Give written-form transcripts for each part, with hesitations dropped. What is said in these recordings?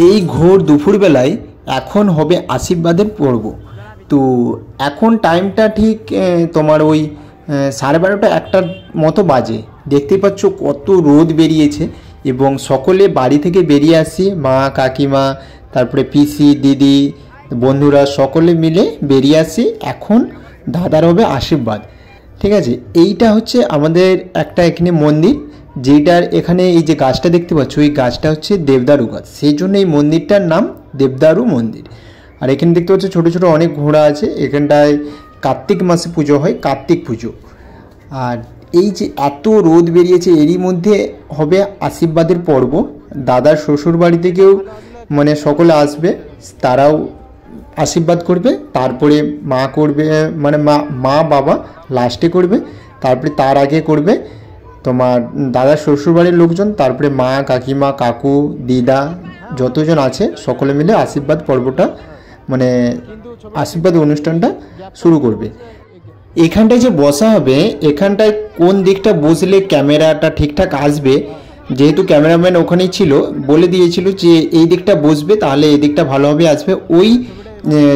এই ঘোর দুপুরবেলায় এখন হবে আশীর্বাদের পর্ব। তো এখন টাইমটা ঠিক তোমার ওই 12:30 একটার মতো বাজে। দেখতেই পাচ্ছ কত রোদ বেরিয়েছে এবং সকলে বাড়ি থেকে বেরিয়ে আসি, মা কাকিমা তারপরে পিসি দিদি বন্ধুরা সকলে মিলে বেরিয়ে আসি। এখন দাদার হবে আশীর্বাদ, ঠিক আছে। এইটা হচ্ছে আমাদের একটা এখানে মন্দির, যেটার এখানে এই যে গাছটা দেখতে পাচ্ছ, এই গাছটা হচ্ছে দেবদারু গাছ, সেই জন্য এই মন্দিরটার নাম দেবদারু মন্দির। আর এখানে দেখতে পাচ্ছ ছোটো ছোটো অনেক ঘোড়া আছে। এখানটায় কার্তিক মাসে পুজো হয়, কার্তিক পুজো। আর এই যে এত রোদ বেরিয়েছে, এরই মধ্যে হবে আশীর্বাদের পর্ব। দাদার শ্বশুর বাড়ি থেকেও মানে সকলে আসবে, তারাও আশীর্বাদ করবে। তারপরে মা করবে, মানে মা বাবা লাস্টে করবে, তারপরে তার আগে করবে তোমার দাদার শ্বশুরবাড়ির লোকজন, তারপরে মা কাকিমা কাকু দিদা যতজন আছে সকলে মিলে আশীর্বাদ পর্বটা মানে আশীর্বাদ অনুষ্ঠানটা শুরু করবে। এখানটায় যে বসা হবে, এখানটায় কোন দিকটা বসলে ক্যামেরাটা ঠিকঠাক আসবে, যেহেতু ক্যামেরাম্যান ওখানেই ছিল, বলে দিয়েছিল যে এই দিকটা বসবে তাহলে এই দিকটা ভালোভাবে আসবে। ওই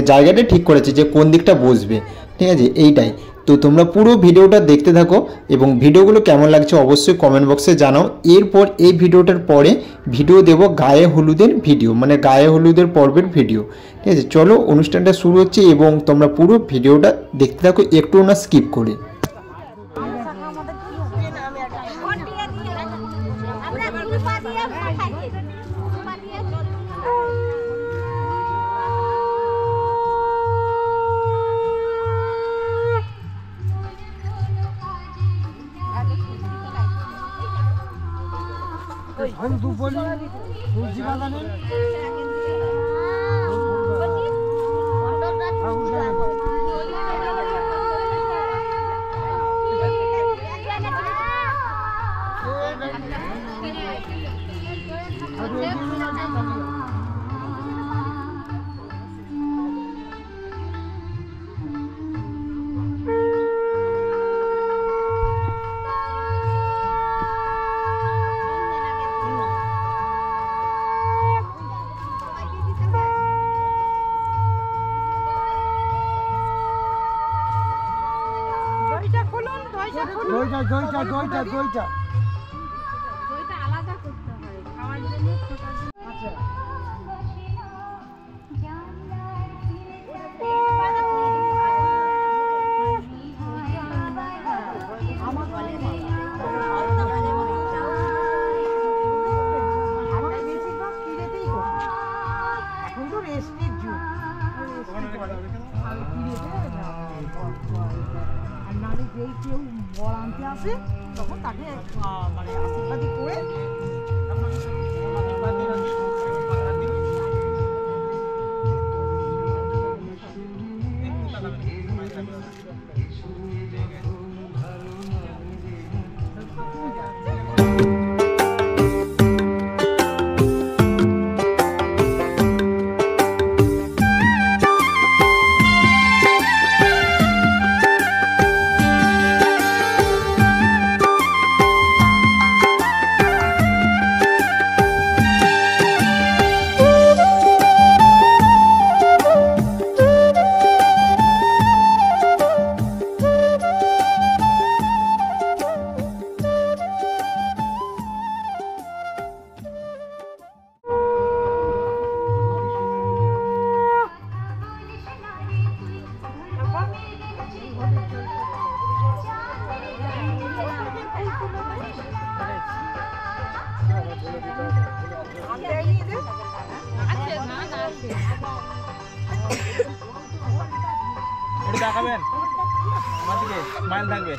জায়গাটা ঠিক করেছে যে কোন দিকটা বসবে, ঠিক আছে। এইটাই তো, তোমরা পুরো ভিডিওটা দেখতে থাকো এবং ভিডিওগুলো কেমন লাগছে অবশ্যই কমেন্ট বক্সে জানাও। এরপর এই ভিডিওটার পরে ভিডিও দেব গায়ে হলুদের ভিডিও, মানে গায়ে হলুদের পর্বের ভিডিও, ঠিক আছে। চলো অনুষ্ঠানটা শুরু হচ্ছে এবং তোমরা পুরো ভিডিওটা দেখতে থাকো, একটু না স্কিপ করে। আলাদা করতে হয় খাওয়ার জন্য। আচ্ছা এখন তো রেস্টের যুগ, আর নারী যেই কেউ বর আনতে আসে তখন তাকে মানে আশীর্বাদী করে দেখাবেন আমার দিকে স্মাইল থাকবে।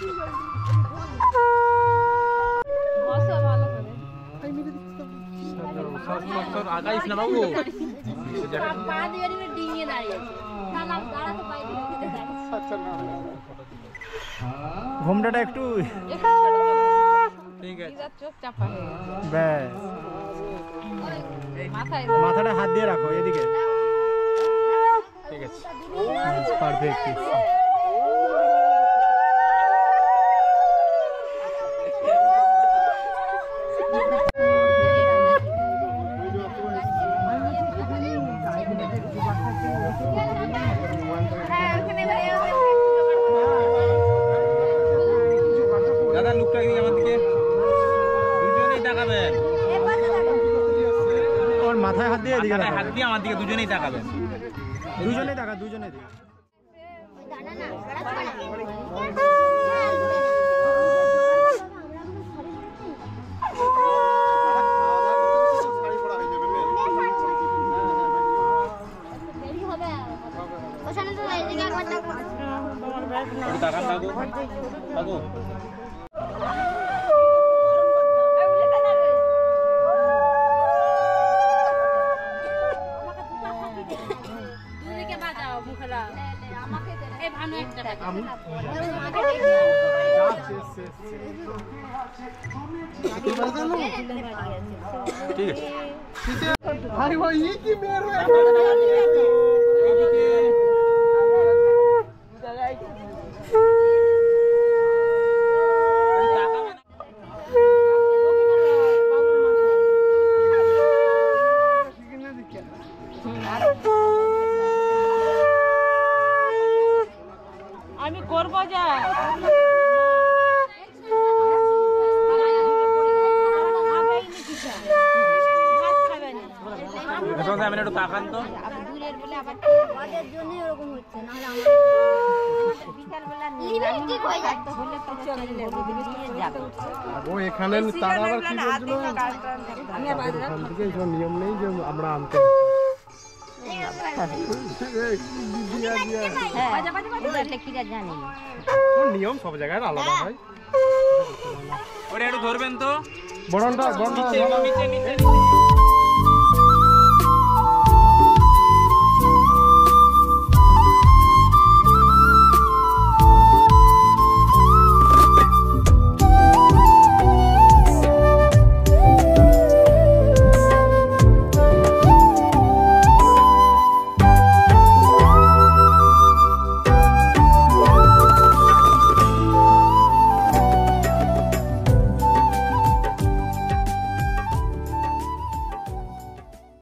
আগাইস না বাবু, ঘুমটাটা একটু ঠিক আছে, ব্যাস মাথাটা হাত দিয়ে রাখো এদিকে, ঠিক আছে পারফেক্ট। হাত দিয়ে এদিকে হাত দিয়ে আমার দিকে দুজনেই তাকাবেন। দুজনেই টাকা, দুজনেই দিকে। তাকান কাকু, কাকু ঠিক আছে। ভাই ভাই ये কি মের আমি করবো যা একটু তাকান তো। ও এখানে তারা আবার কি বলছিল এখান থেকে কোনো নিয়ম নেই যে আমরা আনতে নিয়ম সব জায়গায় আলাদা হয়। ওটা একটু ধরবেন তো, বড়নটা নিচে নিচে নিচে